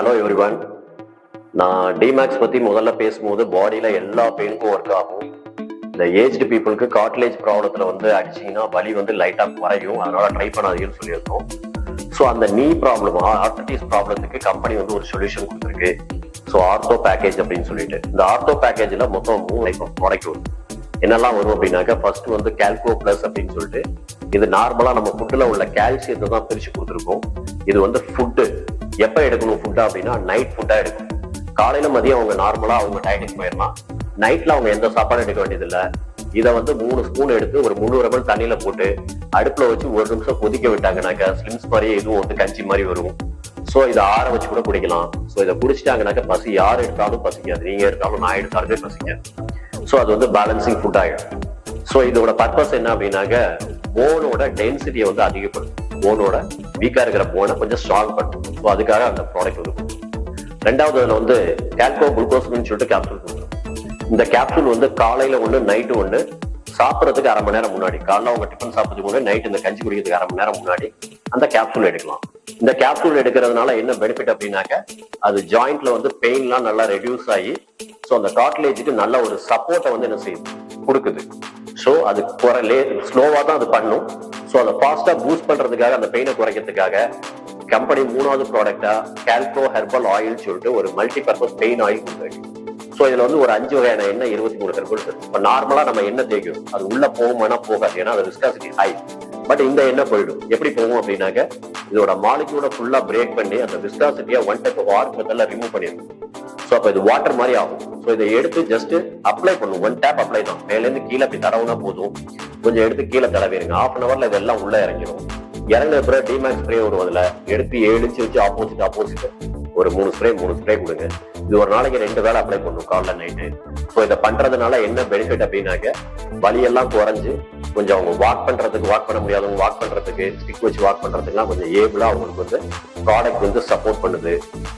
Hello everyone. நான் D-Max பற்றி முதல்ல பேசும்போது பாடியில் எல்லா பெயினுக்கும் ஒர்க் ஆகும். இந்த ஏஜ்டு பீப்புளுக்கு கார்ட்லேஜ் ப்ராப்ளத்தில் அடிச்சிங்கன்னா வலி லைட்டாக குறையும், அதனால் ட்ரை பண்ணாதீங்கன்னு சொல்லியிருக்கோம். ஸோ அந்த நீ ப்ராப்ளம், ஆர்த்தடிஸ் ப்ராப்ளத்துக்கு கம்பெனி ஒரு சொல்யூஷன் கொடுத்துருக்கு. ஸோ ஆர்த்தோ பேக்கேஜ் அப்படின்னு சொல்லிட்டு, இந்த ஆர்த்தோ பேக்கேஜில் மொத்தம் 3 டைப் ஆஃப் ப்ராடக்ட் வரும். என்னெல்லாம் வரும் அப்படின்னாக்கா, ஃபர்ஸ்ட் கால்கோ பிளஸ் அப்படின்னு சொல்லிட்டு, இது நார்மலா நம்ம ஃபுட்ல உள்ள கால்சியத்தை தான் பிரிச்சு கொடுத்துருக்கோம். இது ஃபுட்டு எப்ப எடுக்கணும் ஃபுட்டா அப்படின்னா, நைட் ஃபுட்டா எடுக்கணும். காலையில மதியம் அவங்க நார்மலா அவங்க டயட்டுக்கு போயிடலாம். நைட்ல அவங்க எந்த சாப்பாடும் எடுக்க வேண்டியது இல்லை. இதை 3 ஸ்பூன் எடுத்து ஒரு முழு ரபல் தண்ணியில போட்டு அடுப்புல வச்சு 1 நிமிஷம் கொதிக்க விட்டாங்கனாக்கா ஸ்லிம்ஸ் மாதிரியே இதுவும் கஞ்சி மாதிரி வரும். ஸோ இதை ஆற வச்சு கூட குடிக்கலாம். ஸோ இதை குடிச்சிட்டாங்கனாக்கா பசி யார் எடுத்தாலும் பசிக்காது, நீங்க எடுத்தாலும் நான் எடுத்தாலுமே பசிக்காது. ஸோ அது பேலன்சிங் ஃபுட் ஆகிடும். ஸோ இதோட பர்பஸ் என்ன அப்படின்னாக்க, போனோட டென்சிட்டியை அதிகப்படுத்தும். போனோட வீக்கா இருக்கிற போனை கொஞ்சம் ஸ்ட்ராங் பண்ணும். ஸோ அதுக்காக அந்த ப்ராடக்ட் ரெண்டாவது அதுல கால்கோ குளுக்கோஸ்னு சொல்லிட்டு கேப்சூல் கொடுக்கும். இந்த கேப்சூல் காலையில நைட்டு சாப்பிட்றதுக்கு அரை மணி நேரம் முன்னாடி, காலைல அவங்க டிஃபன் சாப்பிட்றதுக்கு முன்னாடி, நைட் இந்த கஞ்சி குடிக்கிறதுக்கு அரை மணி நேரம் முன்னாடி அந்த கேப்சூல் எடுக்கலாம். இந்த கேப்சூல் எடுக்கிறதுனால என்ன பெனிஃபிட் அப்படின்னாக்க, அது ஜாயிண்ட்ல பெயின்லாம் நல்லா ரெடியூஸ் ஆகி, ஸோ அந்த கார்ட்லேஜுக்கு நல்ல ஒரு சப்போர்ட்டை என்ன செய்யுது, கொடுக்குது. ஸோ அது ஸ்லோவா தான் அது பண்ணும். ஸோ அதை ஃபாஸ்டா பூஸ்ட் பண்றதுக்காக, அந்த பெயினை குறைக்கிறதுக்காக கம்பெனி 3வது ப்ராடக்டா கால்கோ ஹெர்பல் ஆயில் சொல்லிட்டு ஒரு மல்டி பர்பஸ் பெயின் ஆயில் கொடுத்துருக்கு. ஸோ இதுல ஒரு 5 வகையான எண்ணெய், 23 ஹெர்பல்ஸ் இருக்கு. இப்போ நார்மலா நம்ம எண்ணெய் தேய்க்கும், அது உள்ள போகுமானா போகாது, ஏன்னா அது விஸ்காசிட்டி ஹை. பட் இந்த எண்ணெய் போயிடும். எப்படி போகும் அப்படின்னாக்க, இதோட மாலிக்யூலை ஃபுல்லா பிரேக் பண்ணி அந்த விஸ்காசிட்டியை 1 டைப் ஆஃப் ஆர்க் மெத்தட்ல ரிமூவ் பண்ணிடும். ஸோ அப்போ இது வாட்டர் மாதிரி ஆகும். ஸோ இதை எடுத்து ஜஸ்ட் அப்ளை பண்ணும். 1 டேப் அப்ளை தான், மேலேருந்து கீழே அப்படி தடவுனா போதும். கொஞ்சம் எடுத்து கீழே தடவிடுங்க. 1/2 hourல இதெல்லாம் உள்ள இறங்கிடும். இறங்கின பிறகு டிமேக்ஸ் ஸ்ப்ரே வருவதில்ல, எடுத்து 7 இன்ச் வச்சு ஆப்போசிட் ஒரு 3 ஸ்ப்ரே கொடுங்க. இது ஒரு நாளைக்கு 2 வேளை அப்ளை பண்ணும், காலைல நைட்டு. ஸோ இதை பண்றதுனால என்ன பெனிஃபிட் அப்படின்னாக்க, வலியெல்லாம் குறைஞ்சு கொஞ்சம் அவங்க வாக் பண்ண முடியாதவங்க வாக் பண்றதுக்கு, ஸ்டிக் வச்சு வாக் பண்றதுக்குலாம் கொஞ்சம் ஏபிளா அவங்களுக்கு ப்ராடக்ட் சப்போர்ட் பண்ணுது.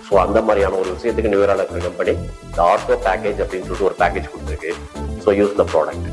ஸோ அந்த மாதிரியான ஒரு விஷயத்துக்கு நியூரா இருக்கிற கம்பெனி இந்த ஆர்த்தோ பேக்கேஜ் அப்படின்னு சொல்லிட்டு ஒரு பேக்கேஜ் கொடுத்துருக்கு. So use the product.